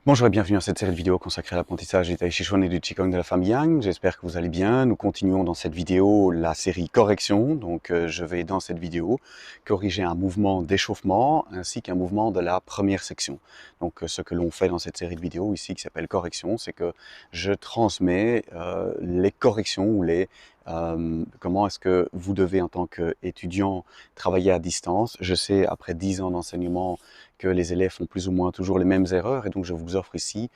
Bonjour et bienvenue dans cette série de vidéos consacrée à l'apprentissage du Tai Chi Chuan et du Qigong de la famille Yang. J'espère que vous allez bien. Nous continuons dans cette vidéo la série correction. Donc je vais dans cette vidéo corriger un mouvement d'échauffement ainsi qu'un mouvement de la première section. Donc ce que l'on fait dans cette série de vidéos ici qui s'appelle correction, c'est que je transmets les corrections ou comment est-ce que vous devez en tant qu'étudiant travailler à distance. Je sais après 10 ans d'enseignement que les élèves font plus ou moins toujours les mêmes erreurs et donc je vous offre ici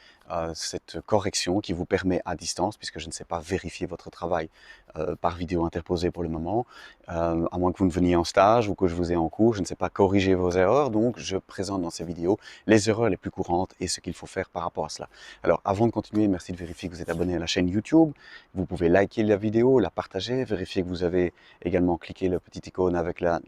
cette correction qui vous permet à distance, puisque je ne sais pas vérifier votre travail par vidéo interposée pour le moment, à moins que vous ne veniez en stage ou que je vous ai en cours, je ne sais pas corriger vos erreurs, donc je présente dans ces vidéos les erreurs les plus courantes et ce qu'il faut faire par rapport à cela. Alors avant de continuer, merci de vérifier que vous êtes abonné à la chaîne YouTube, vous pouvez liker la vidéo, la partager, vérifier que vous avez également cliqué le petit icône avec la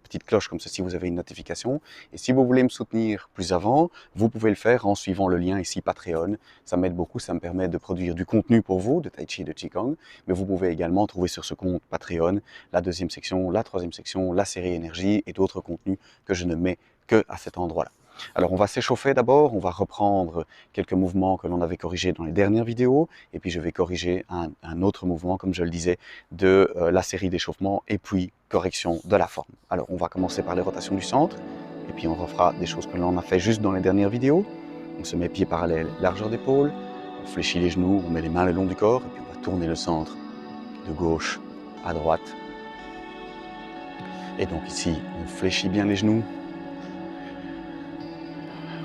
petite cloche, comme ceci vous avez une notification, et si vous voulez me soutenir plus avant, vous pouvez le faire en suivant le lien ici Patreon. Ça m'aide beaucoup, ça me permet de produire du contenu pour vous, de Tai Chi et de Qigong, mais vous pouvez également trouver sur ce compte Patreon la deuxième section, la troisième section, la série énergie et d'autres contenus que je ne mets que à cet endroit-là. Alors on va s'échauffer d'abord, on va reprendre quelques mouvements que l'on avait corrigés dans les dernières vidéos, et puis je vais corriger un autre mouvement, comme je le disais, de la série d'échauffement, et puis correction de la forme. Alors on va commencer par les rotations du centre, et puis on refera des choses que l'on a fait juste dans les dernières vidéos. On se met pieds parallèles, largeur d'épaule, on fléchit les genoux, on met les mains le long du corps, et puis on va tourner le centre de gauche à droite. Et donc ici, on fléchit bien les genoux.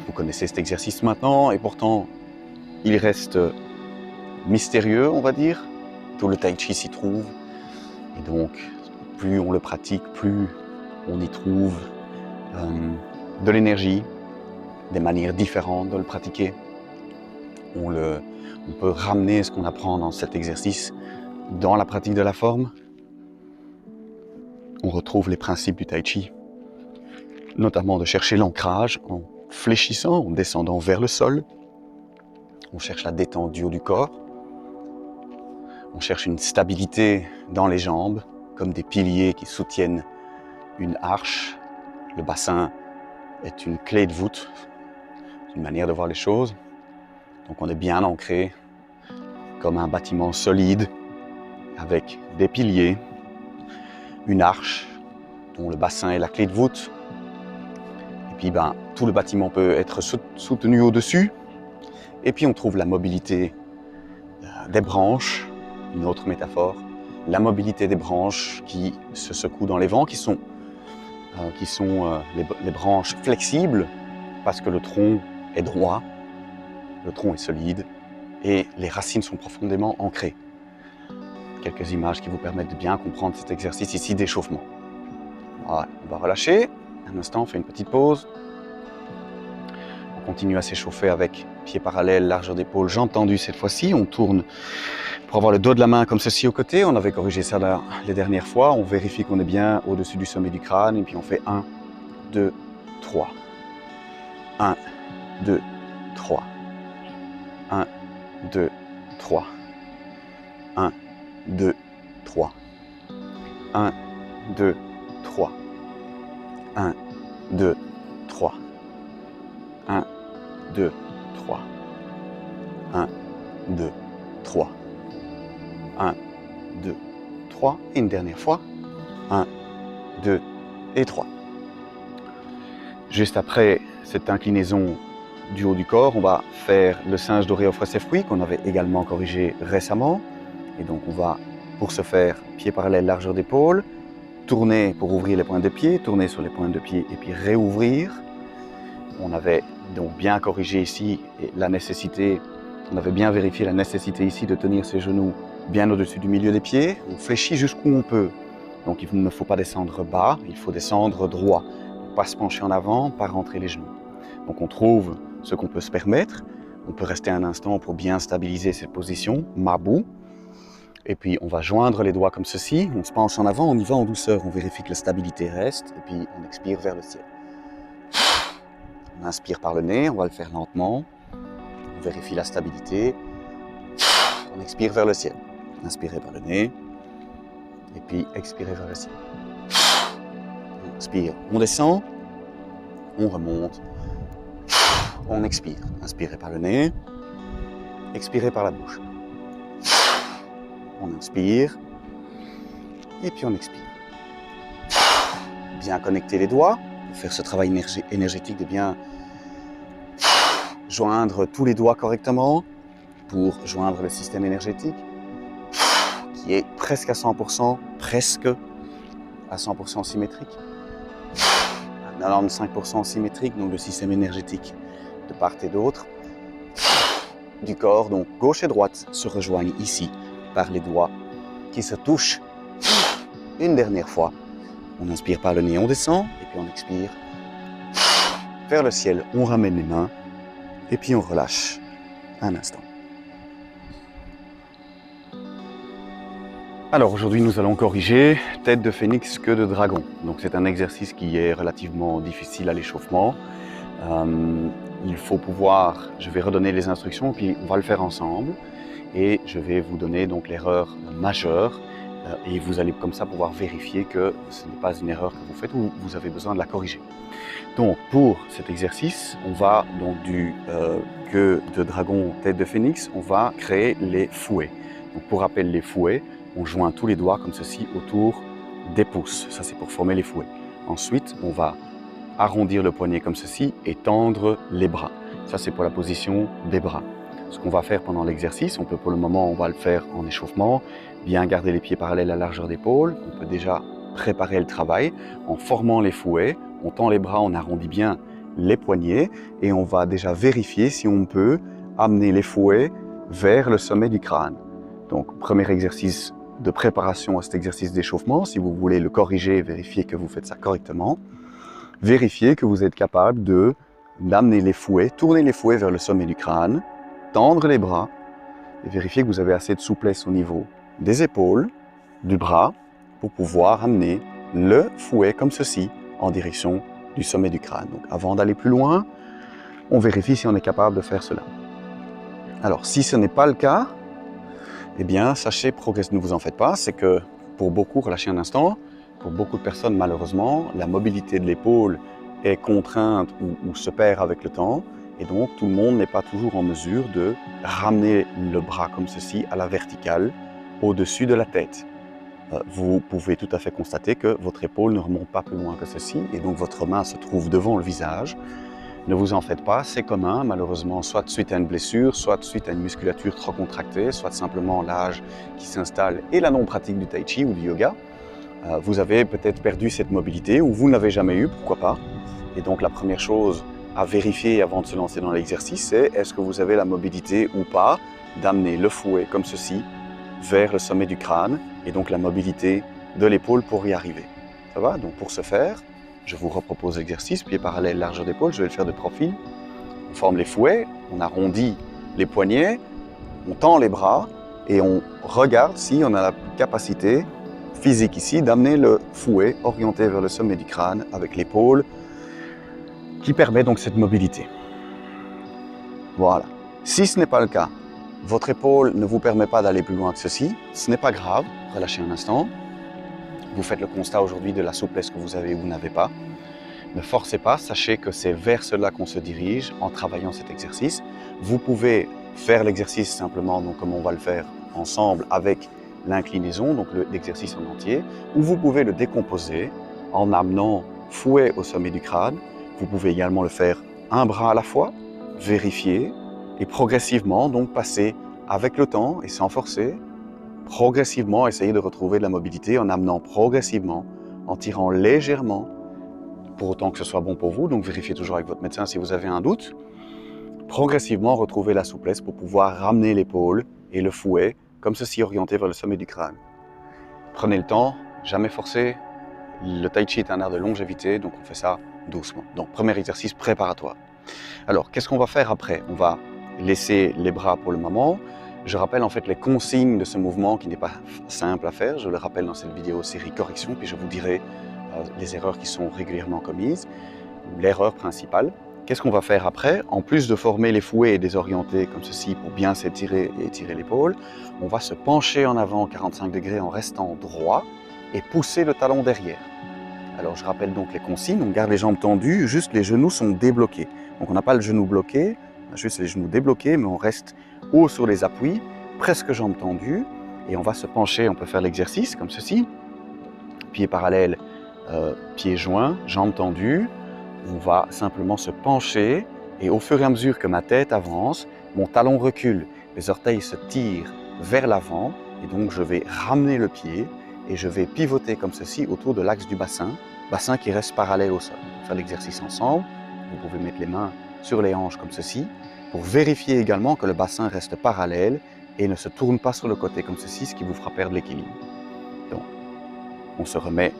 Vous connaissez cet exercice maintenant, et pourtant, il reste mystérieux, on va dire. Tout le Tai Chi s'y trouve. Et donc, plus on le pratique, plus on y trouve de l'énergie, des manières différentes de le pratiquer. On peut ramener ce qu'on apprend dans cet exercice dans la pratique de la forme. On retrouve les principes du Tai Chi, notamment de chercher l'ancrage en fléchissant, en descendant vers le sol. On cherche la détente du haut du corps. On cherche une stabilité dans les jambes, comme des piliers qui soutiennent une arche. Le bassin est une clé de voûte, une manière de voir les choses. Donc on est bien ancré comme un bâtiment solide avec des piliers, une arche dont le bassin est la clé de voûte. Et puis tout le bâtiment peut être soutenu au-dessus. Et puis on trouve la mobilité des branches, une autre métaphore, la mobilité des branches qui se secouent dans les vents, qui sont les branches flexibles parce que le tronc est droit, le tronc est solide et les racines sont profondément ancrées. Quelques images qui vous permettent de bien comprendre cet exercice ici d'échauffement. Voilà, on va relâcher, un instant, on fait une petite pause. On continue à s'échauffer avec pieds parallèles, largeur d'épaule, jambes tendues cette fois-ci. On tourne pour avoir le dos de la main comme ceci au côté. On avait corrigé ça les dernières fois. On vérifie qu'on est bien au-dessus du sommet du crâne et puis on fait 1, 2, 3. 1, 2, 3. 1, 2, 3. 1, 2, 3. 1, 2, 3. 1, 2, 3. 1, 2, 3. 1, 2, 3. 1, 2, 3. Et une dernière fois. 1, 2 et 3. Juste après cette inclinaison du haut du corps, on va faire le singe doré offre ses fruits qu'on avait également corrigé récemment. Et donc on va, pour ce faire, pieds parallèles, largeur d'épaule, tourner pour ouvrir les pointes de pied, tourner sur les pointes de pied et puis réouvrir. On avait donc bien corrigé ici la nécessité, on avait bien vérifié la nécessité ici de tenir ses genoux bien au-dessus du milieu des pieds. On fléchit jusqu'où on peut. Donc il ne faut pas descendre bas, il faut descendre droit. Pas se pencher en avant, pas rentrer les genoux. Donc on trouve ce qu'on peut se permettre. On peut rester un instant pour bien stabiliser cette position, Mabu. Et puis on va joindre les doigts comme ceci, on se penche en avant, on y va en douceur, on vérifie que la stabilité reste, et puis on expire vers le ciel. On inspire par le nez, on va le faire lentement. On vérifie la stabilité. On expire vers le ciel. Inspirez par le nez. Et puis expirez vers le ciel. On inspire, on descend. On remonte. on expire. Inspirez par le nez, expirez par la bouche. On inspire, et puis on expire. Bien connecter les doigts, pour faire ce travail énergétique de bien joindre tous les doigts correctement, pour joindre le système énergétique, qui est presque à 100%, presque à 100% symétrique, à 95% symétrique, donc le système énergétique de part et d'autre du corps, donc gauche et droite, se rejoignent ici par les doigts qui se touchent une dernière fois. On inspire par le nez, on descend, et puis on expire vers le ciel, on ramène les mains, et puis on relâche un instant. Alors aujourd'hui nous allons corriger tête de phénix, queue de dragon. Donc c'est un exercice qui est relativement difficile à l'échauffement. Il faut pouvoir, je vais redonner les instructions, puis on va le faire ensemble. Et je vais vous donner donc l'erreur majeure. Et vous allez comme ça pouvoir vérifier que ce n'est pas une erreur que vous faites ou vous avez besoin de la corriger. Donc pour cet exercice, on va donc du queue de dragon, tête de phénix, on va créer les fouets. Donc pour rappel, les fouets, on joint tous les doigts comme ceci autour des pouces. Ça c'est pour former les fouets. Ensuite, on va arrondir le poignet comme ceci et tendre les bras. Ça c'est pour la position des bras. Ce qu'on va faire pendant l'exercice, on peut pour le moment, on va le faire en échauffement, bien garder les pieds parallèles à la largeur d'épaule. On peut déjà préparer le travail en formant les fouets. On tend les bras, on arrondit bien les poignets et on va déjà vérifier si on peut amener les fouets vers le sommet du crâne. Donc, premier exercice de préparation à cet exercice d'échauffement. Si vous voulez le corriger, vérifiez que vous faites ça correctement. Vérifiez que vous êtes capable d'amener les fouets, tourner les fouets vers le sommet du crâne, tendre les bras et vérifiez que vous avez assez de souplesse au niveau des épaules, du bras, pour pouvoir amener le fouet comme ceci en direction du sommet du crâne. Donc avant d'aller plus loin, on vérifie si on est capable de faire cela. Alors si ce n'est pas le cas, eh bien sachez, ne vous en faites pas, c'est que pour beaucoup, relâchez un instant, pour beaucoup de personnes malheureusement, la mobilité de l'épaule est contrainte ou se perd avec le temps. Et donc, tout le monde n'est pas toujours en mesure de ramener le bras comme ceci à la verticale, au-dessus de la tête. Vous pouvez tout à fait constater que votre épaule ne remonte pas plus loin que ceci, et donc votre main se trouve devant le visage. Ne vous en faites pas, c'est commun, malheureusement, soit suite à une blessure, soit suite à une musculature trop contractée, soit simplement l'âge qui s'installe et la non-pratique du tai chi ou du yoga. Vous avez peut-être perdu cette mobilité, ou vous ne l'avez jamais eu, pourquoi pas. Et donc, la première chose à vérifier avant de se lancer dans l'exercice, c'est est-ce que vous avez la mobilité ou pas d'amener le fouet comme ceci vers le sommet du crâne et donc la mobilité de l'épaule pour y arriver. Ça va? Donc pour ce faire, je vous repropose l'exercice, pied parallèle, largeur d'épaule, je vais le faire de profil. On forme les fouets, on arrondit les poignets, on tend les bras et on regarde si on a la capacité physique ici d'amener le fouet orienté vers le sommet du crâne avec l'épaule qui permet donc cette mobilité. Voilà. Si ce n'est pas le cas, votre épaule ne vous permet pas d'aller plus loin que ceci, ce n'est pas grave, relâchez un instant. Vous faites le constat aujourd'hui de la souplesse que vous avez ou vous n'avez pas. Ne forcez pas, sachez que c'est vers cela qu'on se dirige en travaillant cet exercice. Vous pouvez faire l'exercice simplement, donc comme on va le faire ensemble avec l'inclinaison, donc l'exercice en entier, ou vous pouvez le décomposer en amenant fouet au sommet du crâne. Vous pouvez également le faire un bras à la fois, vérifier et progressivement donc passer avec le temps et sans forcer, progressivement essayer de retrouver de la mobilité en amenant progressivement, en tirant légèrement, pour autant que ce soit bon pour vous, donc vérifiez toujours avec votre médecin si vous avez un doute, progressivement retrouver la souplesse pour pouvoir ramener l'épaule et le fouet comme ceci orienté vers le sommet du crâne. Prenez le temps, jamais forcer. Le tai chi est un art de longévité, donc on fait ça doucement. Donc premier exercice préparatoire. Alors qu'est-ce qu'on va faire après? On va laisser les bras pour le moment. Je rappelle en fait les consignes de ce mouvement qui n'est pas simple à faire. Je le rappelle dans cette vidéo série correction, puis je vous dirai les erreurs qui sont régulièrement commises, l'erreur principale. Qu'est-ce qu'on va faire après? En plus de former les fouets et désorienter comme ceci pour bien s'étirer et étirer l'épaule, on va se pencher en avant 45 degrés en restant droit et pousser le talon derrière. Alors je rappelle donc les consignes, on garde les jambes tendues, juste les genoux sont débloqués. Donc on n'a pas le genou bloqué, on a juste les genoux débloqués, mais on reste haut sur les appuis, presque jambes tendues, et on va se pencher, on peut faire l'exercice comme ceci, pieds parallèles, pieds joints, jambes tendues. On va simplement se pencher, et au fur et à mesure que ma tête avance, mon talon recule, les orteils se tirent vers l'avant, et donc je vais ramener le pied, et je vais pivoter comme ceci autour de l'axe du bassin qui reste parallèle au sol. On va faire l'exercice ensemble. Vous pouvez mettre les mains sur les hanches comme ceci, pour vérifier également que le bassin reste parallèle et ne se tourne pas sur le côté comme ceci, ce qui vous fera perdre l'équilibre. Donc, on se remet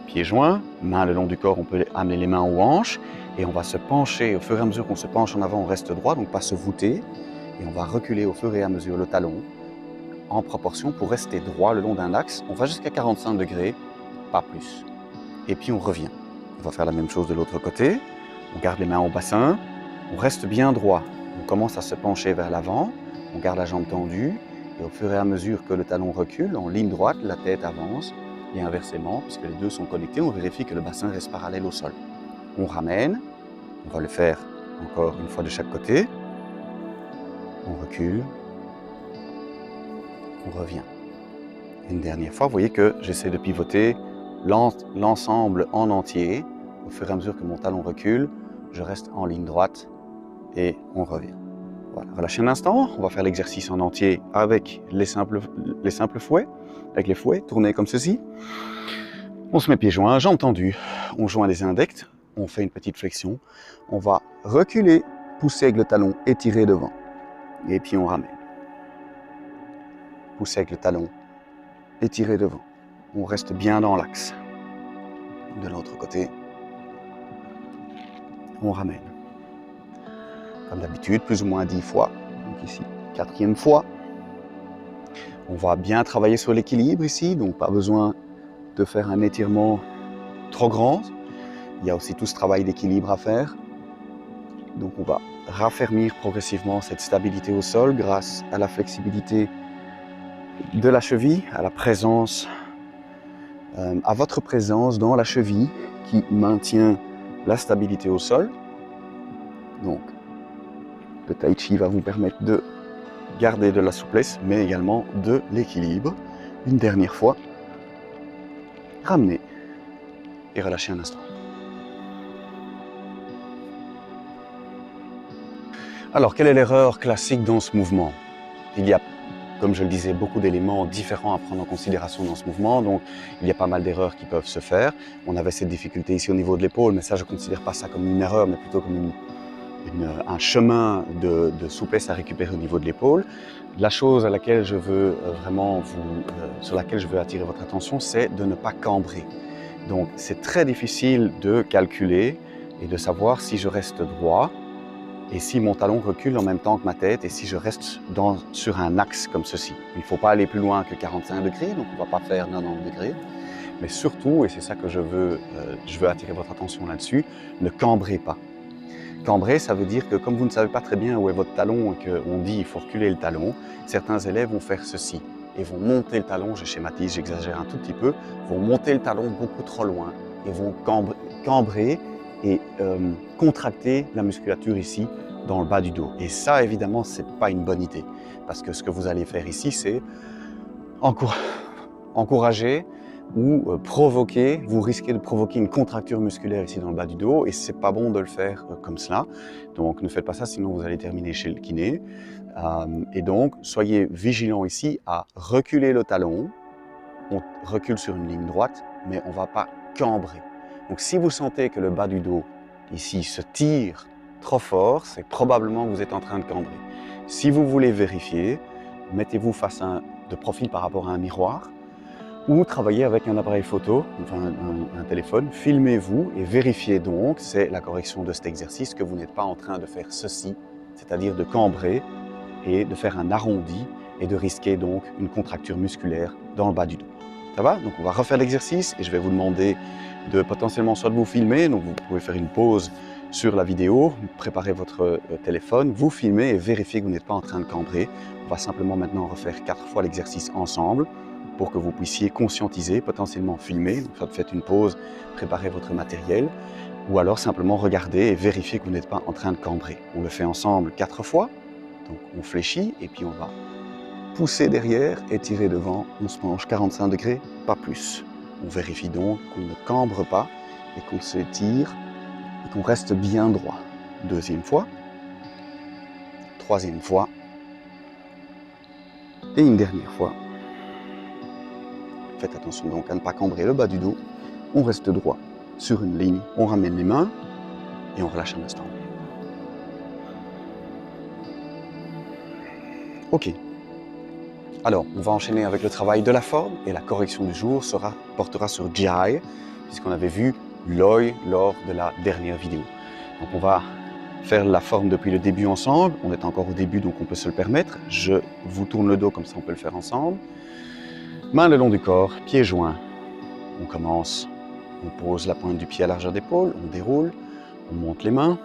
pieds joints, mains le long du corps, on peut amener les mains aux hanches, et on va se pencher, au fur et à mesure qu'on se penche en avant, on reste droit, donc pas se voûter, et on va reculer au fur et à mesure le talon, en proportion pour rester droit le long d'un axe. On va jusqu'à 45 degrés, pas plus. Et puis on revient. On va faire la même chose de l'autre côté. On garde les mains au bassin, on reste bien droit. On commence à se pencher vers l'avant, on garde la jambe tendue, et au fur et à mesure que le talon recule, en ligne droite, la tête avance, et inversement, puisque les deux sont connectés, on vérifie que le bassin reste parallèle au sol. On ramène, on va le faire encore une fois de chaque côté. On recule, on revient. Une dernière fois, vous voyez que j'essaie de pivoter l'ensemble en entier. Au fur et à mesure que mon talon recule, je reste en ligne droite et on revient. Voilà, relâchez un instant, on va faire l'exercice en entier avec les simples fouets, avec les fouets, tournez comme ceci. On se met pieds joints, jambes tendues, on joint les index, on fait une petite flexion, on va reculer, pousser avec le talon, étirer devant, et puis on ramène. Pousser avec le talon, étirer devant. On reste bien dans l'axe. De l'autre côté, on ramène. Comme d'habitude, plus ou moins 10 fois. Donc ici, 4e fois. On va bien travailler sur l'équilibre ici, donc pas besoin de faire un étirement trop grand. Il y a aussi tout ce travail d'équilibre à faire. Donc on va raffermir progressivement cette stabilité au sol grâce à la flexibilité de la cheville, à la présence, à votre présence dans la cheville qui maintient la stabilité au sol. Donc, le tai chi va vous permettre de garder de la souplesse, mais également de l'équilibre. Une dernière fois, ramenez et relâchez un instant. Alors, quelle est l'erreur classique dans ce mouvement? Il y a, comme je le disais, beaucoup d'éléments différents à prendre en considération dans ce mouvement, donc il y a pas mal d'erreurs qui peuvent se faire. On avait cette difficulté ici au niveau de l'épaule, mais ça, je ne considère pas ça comme une erreur, mais plutôt comme un chemin de souplesse à récupérer au niveau de l'épaule. La chose à laquelle je veux sur laquelle je veux attirer votre attention, c'est de ne pas cambrer. Donc, c'est très difficile de calculer et de savoir si je reste droit et si mon talon recule en même temps que ma tête et si je reste sur un axe comme ceci. Il ne faut pas aller plus loin que 45 degrés, donc on ne va pas faire 90 degrés. Mais surtout, et c'est ça que je veux attirer votre attention là-dessus, ne cambrez pas. Cambrer, ça veut dire que comme vous ne savez pas très bien où est votre talon et qu'on dit qu'il faut reculer le talon, certains élèves vont faire ceci et vont monter le talon, je schématise, j'exagère un tout petit peu, vont monter le talon beaucoup trop loin et vont cambrer et contracter la musculature ici dans le bas du dos. Et ça, évidemment, ce n'est pas une bonne idée parce que ce que vous allez faire ici, c'est encourager ou provoquer, vous risquez de provoquer une contracture musculaire ici dans le bas du dos et c'est pas bon de le faire comme cela. Donc ne faites pas ça, sinon vous allez terminer chez le kiné. Et donc soyez vigilants ici à reculer le talon. On recule sur une ligne droite, mais on ne va pas cambrer. Donc si vous sentez que le bas du dos ici se tire trop fort, c'est probablement que vous êtes en train de cambrer. Si vous voulez vérifier, mettez-vous de profil par rapport à un miroir, ou travaillez avec un appareil photo, enfin un téléphone, filmez-vous et vérifiez donc, c'est la correction de cet exercice, que vous n'êtes pas en train de faire ceci, c'est-à-dire de cambrer et de faire un arrondi et de risquer donc une contracture musculaire dans le bas du dos. Ça va? Donc on va refaire l'exercice et je vais vous demander de potentiellement soit de vous filmer, donc vous pouvez faire une pause sur la vidéo, préparez votre téléphone, vous filmez et vérifiez que vous n'êtes pas en train de cambrer. On va simplement maintenant refaire 4 fois l'exercice ensemble, pour que vous puissiez conscientiser, potentiellement filmer. Donc, faites une pause, préparez votre matériel ou alors simplement regarder et vérifier que vous n'êtes pas en train de cambrer. On le fait ensemble 4 fois, donc on fléchit et puis on va pousser derrière et tirer devant, on se penche 45 degrés, pas plus. On vérifie donc qu'on ne cambre pas et qu'on s'étire et qu'on reste bien droit. Deuxième fois, troisième fois et une dernière fois. Faites attention donc à ne pas cambrer le bas du dos. On reste droit sur une ligne, on ramène les mains et on relâche un instant. Ok. Alors, on va enchaîner avec le travail de la forme et la correction du jour portera sur Jai, puisqu'on avait vu Loi lors de la dernière vidéo. Donc on va faire la forme depuis le début ensemble. On est encore au début, donc on peut se le permettre. Je vous tourne le dos, comme ça on peut le faire ensemble. Mains le long du corps, pieds joints. On commence, on pose la pointe du pied à largeur d'épaule, on déroule, on monte les mains.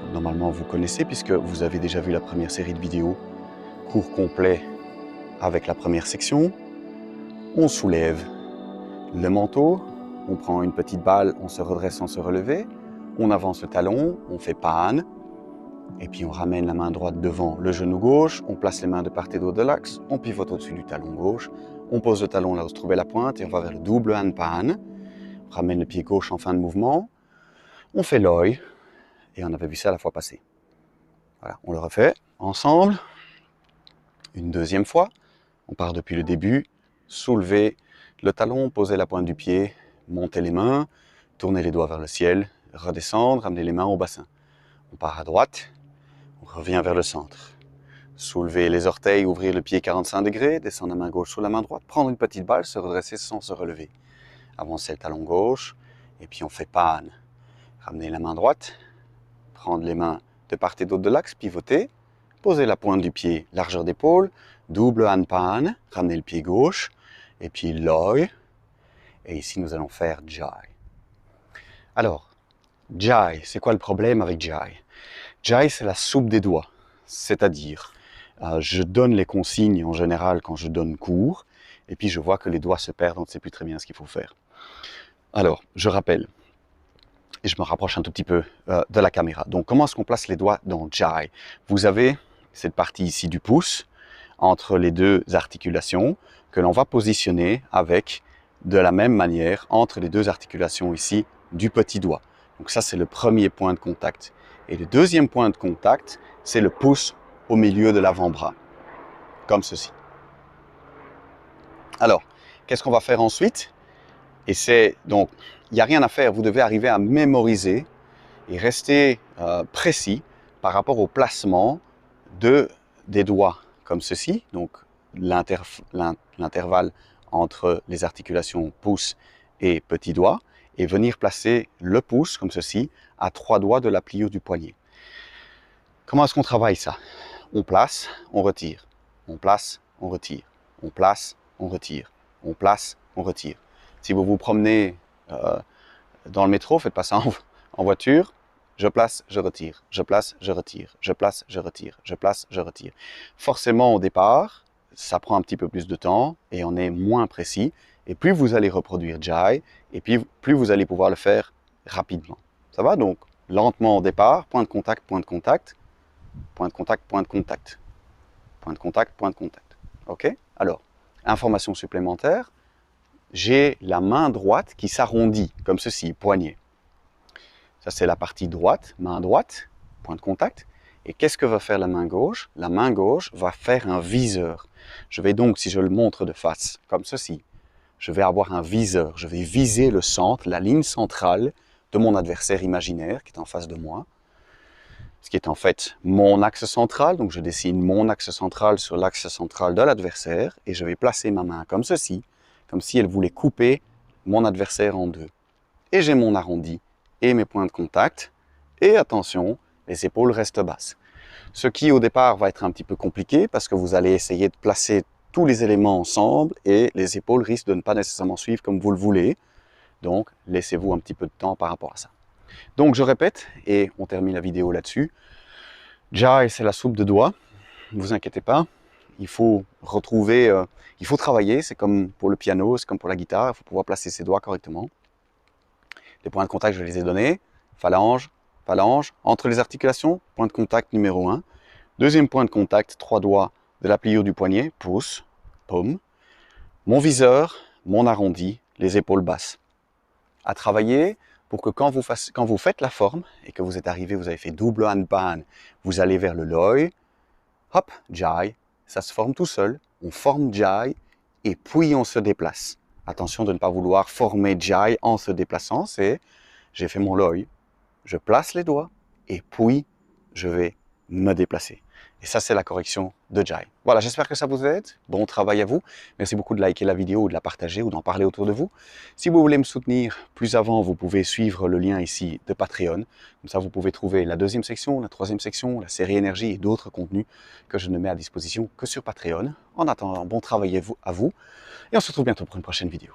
Donc, normalement, vous connaissez, puisque vous avez déjà vu la première série de vidéos, cours complet avec la première section. On soulève le manteau, on prend une petite balle, on se redresse sans se relever, on avance le talon, on fait panne, et puis on ramène la main droite devant le genou gauche, on place les mains de part et d'autre de l'axe, on pivote au-dessus du talon gauche, on pose le talon là où se trouvait la pointe et on va vers le double hand pan, on ramène le pied gauche en fin de mouvement, on fait Loi, et on avait vu ça la fois passée. Voilà, on le refait ensemble, une deuxième fois, on part depuis le début, soulever le talon, poser la pointe du pied, monter les mains, tourner les doigts vers le ciel, redescendre, ramener les mains au bassin. On part à droite, on revient vers le centre. Soulever les orteils, ouvrir le pied 45 degrés, descendre la main gauche sur la main droite, prendre une petite balle, se redresser sans se relever. Avancer le talon gauche, et puis on fait panne. Ramener la main droite, prendre les mains de part et d'autre de l'axe, pivoter, poser la pointe du pied, largeur d'épaule, double hand pan, ramener le pied gauche, et puis Loi. Et ici, nous allons faire Jai. Alors, Jai, c'est quoi le problème avec Jai? Jai, c'est la soupe des doigts. C'est-à-dire, je donne les consignes en général quand je donne cours, et puis je vois que les doigts se perdent, on ne sait plus très bien ce qu'il faut faire. Alors, je rappelle, et je me rapproche un tout petit peu de la caméra. Donc, comment est-ce qu'on place les doigts dans Jai? Vous avez cette partie ici du pouce, entre les deux articulations, que l'on va positionner avec, de la même manière, entre les deux articulations ici du petit doigt. Donc ça, c'est le premier point de contact. Et le deuxième point de contact, c'est le pouce au milieu de l'avant-bras, comme ceci. Alors, qu'est-ce qu'on va faire ensuite? Et c'est donc, il n'y a rien à faire, vous devez arriver à mémoriser et rester précis par rapport au placement des doigts, comme ceci, donc l'intervalle entre les articulations pouce et petit doigt, et venir placer le pouce, comme ceci, à 3 doigts de la pliure du poignet. Comment est-ce qu'on travaille ça? On place, on retire, on place, on retire, on place, on retire, on place, on retire. Si vous vous promenez dans le métro, faites pas ça en voiture, je place, je retire, je place, je retire, je place, je retire, je place, je retire. Forcément, au départ, ça prend un petit peu plus de temps et on est moins précis. Et plus vous allez reproduire Jai, et puis plus vous allez pouvoir le faire rapidement. Ça va? Donc, lentement au départ, point de contact, point de contact, point de contact, point de contact, point de contact, point de contact. OK? Alors, information supplémentaire, j'ai la main droite qui s'arrondit, comme ceci, poignet. Ça, c'est la partie droite, main droite, point de contact. Et qu'est-ce que va faire la main gauche? La main gauche va faire un viseur. Je vais donc, si je le montre de face, comme ceci, je vais avoir un viseur. Je vais viser le centre, la ligne centrale de mon adversaire imaginaire qui est en face de moi. Ce qui est en fait mon axe central. Donc, je dessine mon axe central sur l'axe central de l'adversaire. Et je vais placer ma main comme ceci, comme si elle voulait couper mon adversaire en deux. Et j'ai mon arrondi et mes points de contact. Et attention, les épaules restent basses. Ce qui au départ va être un petit peu compliqué parce que vous allez essayer de placer tous les éléments ensemble et les épaules risquent de ne pas nécessairement suivre comme vous le voulez. Donc, laissez-vous un petit peu de temps par rapport à ça. Donc, je répète et on termine la vidéo là-dessus. Jai, c'est la soupe de doigts. Ne vous inquiétez pas. Il faut retrouver, il faut travailler. C'est comme pour le piano, c'est comme pour la guitare. Il faut pouvoir placer ses doigts correctement. Les points de contact, je les ai donnés. phalange, phalange. Entre les articulations, point de contact numéro 1. Deuxième point de contact, 3 doigts de la pliure du poignet, pouce, paume. Mon viseur, mon arrondi, les épaules basses. À travailler pour que quand vous faites la forme et que vous êtes arrivé, vous avez fait double handpan, vous allez vers le loi, hop, jai, ça se forme tout seul. On forme jai et puis on se déplace. Attention de ne pas vouloir former jai en se déplaçant, c'est j'ai fait mon loi, je place les doigts et puis je vais me déplacer. Et ça, c'est la correction de jai. Voilà, j'espère que ça vous aide. Bon travail à vous. Merci beaucoup de liker la vidéo ou de la partager ou d'en parler autour de vous. Si vous voulez me soutenir plus avant, vous pouvez suivre le lien ici de Patreon. Comme ça, vous pouvez trouver la deuxième section, la troisième section, la série énergie et d'autres contenus que je ne mets à disposition que sur Patreon. En attendant, bon travail à vous et on se retrouve bientôt pour une prochaine vidéo.